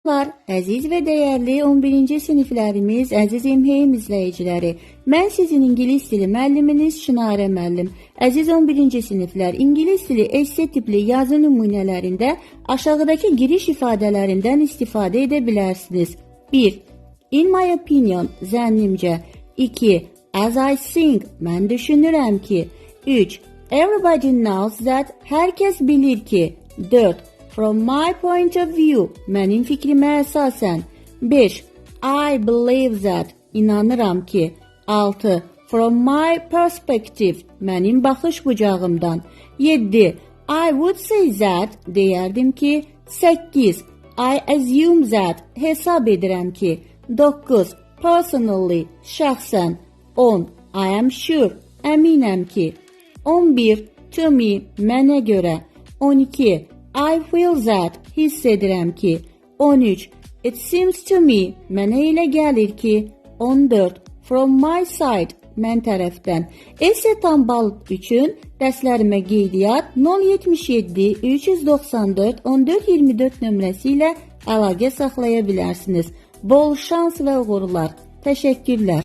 Əziz və dəyərli 11-ci siniflərimiz, əziz İMHEYM izləyiciləri, mən sizin İngilis dili müəlliminiz Şinarə müəllim. Əziz 11-ci siniflər, İngilis dili esse tipli yazı nümunələrində aşağıdakı giriş ifadələrindən istifadə edə bilərsiniz. 1. In my opinion, zənnimcə. 2. As I think, mən düşünürəm ki. 3. Everybody knows that, hər kəs bilir ki. 4. From my point of view, mənim fikrimə əsasən. 5. I believe that, inanıram ki. 6. From my perspective, mənim baxış bucağımdan. 7. I would say that, deyərdim ki. 8. I assume that, hesab edirəm ki. 9. Personally, şəxsən. 10. I am sure, əminəm ki. 11. To me, mənə görə. 12. I feel that, hiss edirəm ki. 13. It seems to me, mənə elə gəlir ki. 14. From my side, mən tərəfdən. Esse tam bal üçün dərslərimə qeydiyyat 077 394 1424 nömrəsi ilə əlaqə saxlaya bilərsiniz. Bol şans və uğurlar. Təşəkkürlər.